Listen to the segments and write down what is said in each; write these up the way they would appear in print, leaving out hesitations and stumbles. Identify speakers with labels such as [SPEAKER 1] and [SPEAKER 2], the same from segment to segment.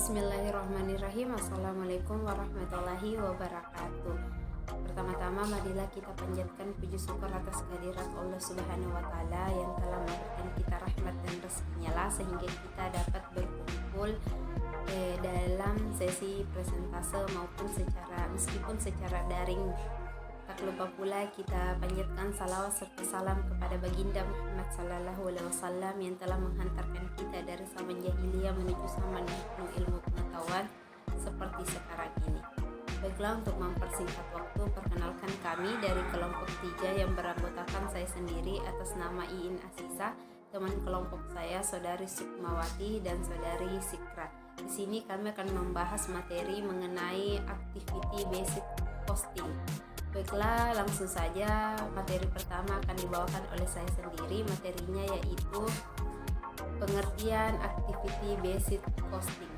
[SPEAKER 1] Bismillahirrahmanirrahim. Assalamualaikum warahmatullahi wabarakatuh. Pertama-tama marilah kita panjatkan puji syukur atas kehadirat Allah Subhanahu wa taala yang telah memberikan kita rahmat dan rezekinya lah sehingga kita dapat berkumpul dalam sesi presentase maupun meskipun secara daring. Tak lupa pula kita panjatkan salawat serta salam kepada baginda Muhammad sallallahu alaihi wasallam yang telah menghantarkan kita dari zaman jahiliyah menuju zaman penuh ilmu pengetahuan seperti sekarang ini. Baiklah, untuk mempersingkat waktu, perkenalkan kami dari kelompok 3 yang beranggotakan saya sendiri atas nama Iin Asisa, teman kelompok saya Saudari Sukmawati dan Saudari Sikra. Di sini kami akan membahas materi mengenai activity based costing. Baiklah, langsung saja materi pertama akan dibawakan oleh saya sendiri. Materinya yaitu pengertian activity based costing.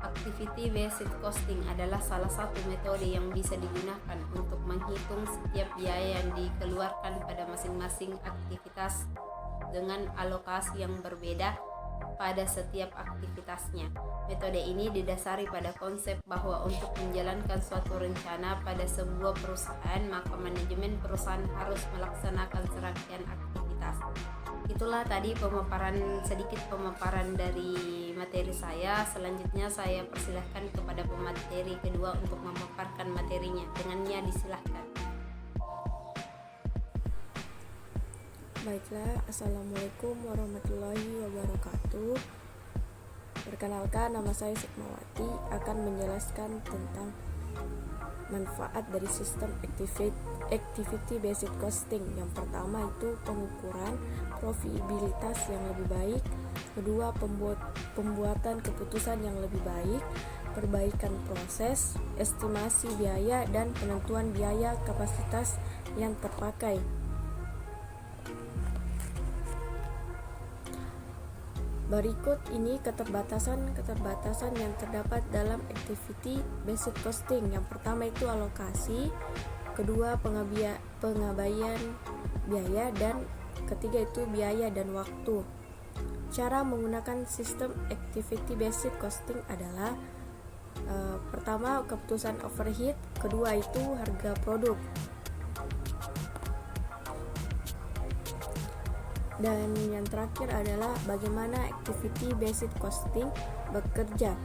[SPEAKER 1] Activity based costing adalah salah satu metode yang bisa digunakan untuk menghitung setiap biaya yang dikeluarkan pada masing-masing aktivitas dengan alokasi yang berbeda pada setiap aktivitasnya. Metode ini didasari pada konsep bahwa untuk menjalankan suatu rencana pada sebuah perusahaan, maka manajemen perusahaan harus melaksanakan serangkaian aktivitas. Itulah tadi sedikit pemaparan dari materi saya. Selanjutnya saya persilahkan kepada pemateri kedua untuk memaparkan materinya. Dengannya disilahkan.
[SPEAKER 2] Baiklah, Assalamualaikum warahmatullahi wabarakatuh. Perkenalkan, nama saya Sukmawati akan menjelaskan tentang manfaat dari sistem activity based costing. Yang pertama itu pengukuran profitabilitas yang lebih baik, kedua pembuatan keputusan yang lebih baik, perbaikan proses, estimasi biaya dan penentuan biaya kapasitas yang terpakai. Berikut ini keterbatasan yang terdapat dalam activity based costing. Yang pertama itu alokasi, kedua pengabaian biaya, dan ketiga itu biaya dan waktu. Cara menggunakan sistem activity based costing adalah pertama keputusan overhead, kedua itu harga produk. Dan yang terakhir adalah bagaimana activity based costing bekerja.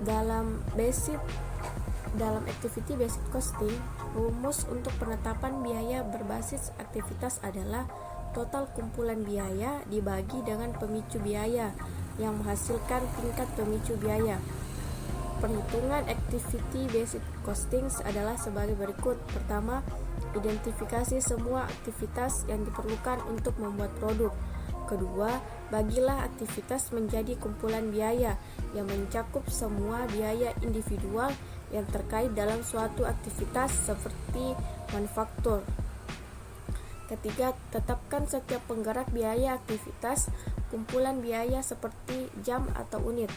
[SPEAKER 2] Dalam activity based costing, rumus untuk penetapan biaya berbasis aktivitas adalah total kumpulan biaya dibagi dengan pemicu biaya yang menghasilkan tingkat pemicu biaya. Perhitungan activity based costing adalah sebagai berikut. Pertama, identifikasi semua aktivitas yang diperlukan untuk membuat produk. Kedua, bagilah aktivitas menjadi kumpulan biaya yang mencakup semua biaya individual yang terkait dalam suatu aktivitas seperti manufaktur. Ketiga, tetapkan setiap penggerak biaya aktivitas kumpulan biaya seperti jam atau unit.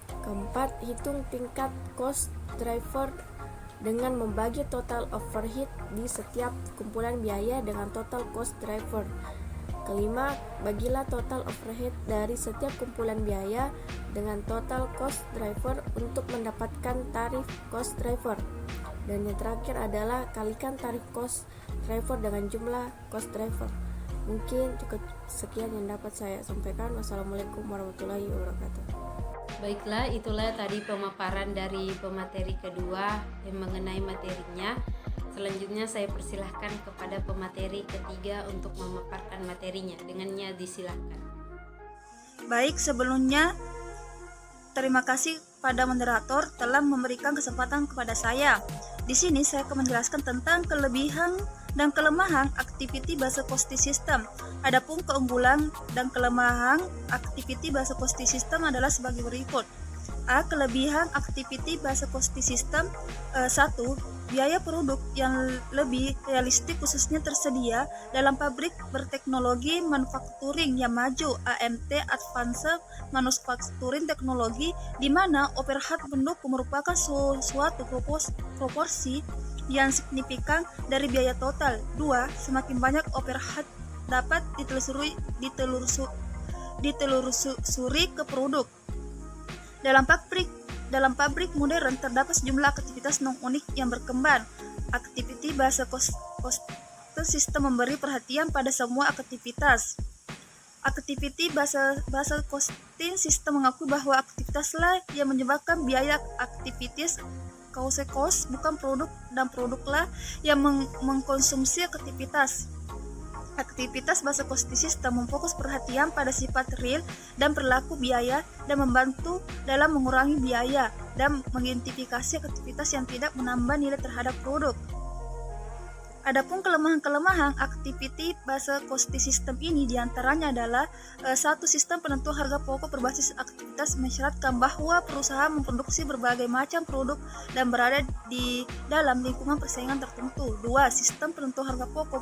[SPEAKER 2] Keempat, hitung tingkat cost driver dengan membagi total overhead di setiap kumpulan biaya dengan total cost driver. Kelima, bagilah total overhead dari setiap kumpulan biaya dengan total cost driver untuk mendapatkan tarif cost driver. Dan yang terakhir adalah kalikan tarif cost driver dengan jumlah cost driver. Mungkin cukup sekian yang dapat saya sampaikan. Wassalamualaikum warahmatullahi wabarakatuh.
[SPEAKER 1] Baiklah, itulah tadi pemaparan dari pemateri kedua yang mengenai materinya. Selanjutnya saya persilahkan kepada pemateri ketiga untuk memaparkan materinya. Dengannya disilahkan.
[SPEAKER 3] Baik, sebelumnya terima kasih pada moderator telah memberikan kesempatan kepada saya. Di sini saya akan menjelaskan tentang kelebihan dan kelemahan activity based costing system. Adapun keunggulan dan kelemahan activity based costing system adalah sebagai berikut. A. Kelebihan activity based costing system. 1. Biaya produk yang lebih realistik khususnya tersedia dalam pabrik berteknologi manufacturing yang maju AMT Advanced Manufacturing Technology, di mana overhead pendukung merupakan suatu proporsi yang signifikan dari biaya total. 2. Semakin banyak overhead dapat ditelusuri ke produk. Dalam pabrik modern terdapat sejumlah aktivitas non-unik yang berkembang. Activity bahasa Costin sistem memberi perhatian pada semua aktivitas. Aktiviti bahasa Costin sistem mengakui bahwa aktivitaslah yang menyebabkan biaya aktivitas cost, bukan produk, dan produklah yang mengkonsumsi aktivitas. Aktivitas bahasa Costin sistem memfokus perhatian pada sifat real dan perilaku biaya dan membantu dalam mengurangi biaya dan mengidentifikasi aktivitas yang tidak menambah nilai terhadap produk. Adapun kelemahan-kelemahan aktiviti bahasa Costin sistem ini diantaranya adalah satu, sistem penentu harga pokok berbasis aktivitas mensyaratkan bahwa perusahaan memproduksi berbagai macam produk dan berada di dalam lingkungan persaingan tertentu. Dua, sistem penentu harga pokok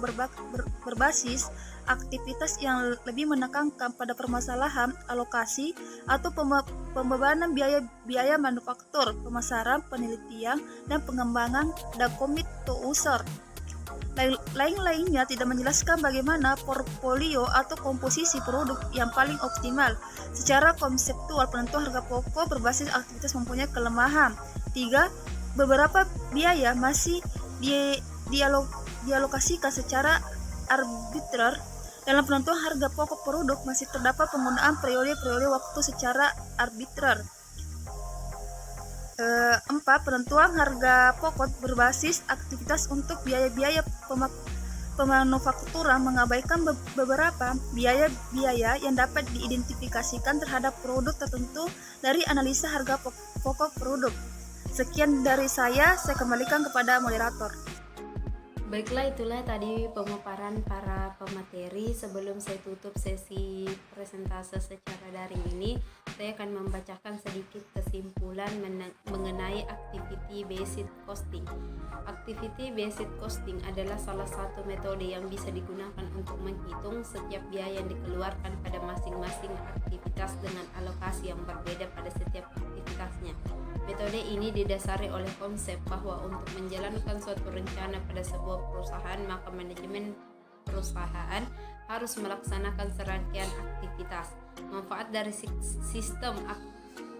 [SPEAKER 3] berbasis aktivitas yang lebih menekankan pada permasalahan alokasi atau pembebanan biaya manufaktur, pemasaran, penelitian, dan pengembangan dan commit to user. Lain-lainnya tidak menjelaskan bagaimana portfolio atau komposisi produk yang paling optimal. Secara konseptual, penentu harga pokok berbasis aktivitas mempunyai kelemahan. 3. Beberapa biaya masih dialokasikan secara arbitrer. Dalam penentuan harga pokok produk masih terdapat penggunaan periode-periode waktu secara arbitrer. 4. Penentuan harga pokok berbasis aktivitas untuk biaya-biaya pemanufakturan mengabaikan beberapa biaya-biaya yang dapat diidentifikasikan terhadap produk tertentu dari analisa harga pokok produk. Sekian dari saya kembalikan kepada moderator.
[SPEAKER 1] Baiklah, itulah tadi pemaparan para pemateri. Sebelum saya tutup sesi presentase secara daring ini, saya akan membacakan sedikit kesimpulan mengenai activity based costing. Activity based costing adalah salah satu metode yang bisa digunakan untuk menghitung setiap biaya yang dikeluarkan pada masing-masing aktivitas dengan alokasi yang berbeda pada setiap aktivitasnya. Metode ini didasari oleh konsep bahwa untuk menjalankan suatu rencana pada sebuah perusahaan, maka manajemen perusahaan harus melaksanakan serangkaian aktivitas. Manfaat dari sistem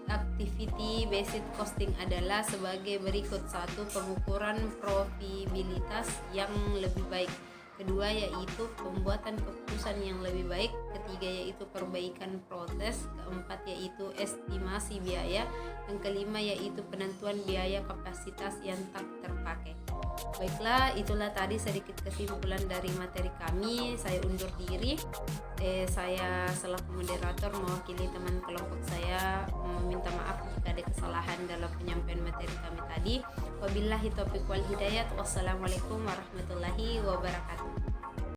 [SPEAKER 1] activity based costing adalah sebagai berikut. 1. Pengukuran profitabilitas yang lebih baik. Kedua, yaitu pembuatan keputusan yang lebih baik. Ketiga, yaitu perbaikan proses. Keempat, yaitu estimasi biaya. Yang kelima, yaitu penentuan biaya kapasitas yang tak terpakai. Baiklah, itulah tadi sedikit kesimpulan dari materi kami. Saya undur diri. Saya selaku moderator mewakili teman kelompok saya meminta maaf jika ada kesalahan dalam penyampaian materi kami tadi. Wabillahi taufiq wal hidayah. Wassalamualaikum warahmatullahi wabarakatuh.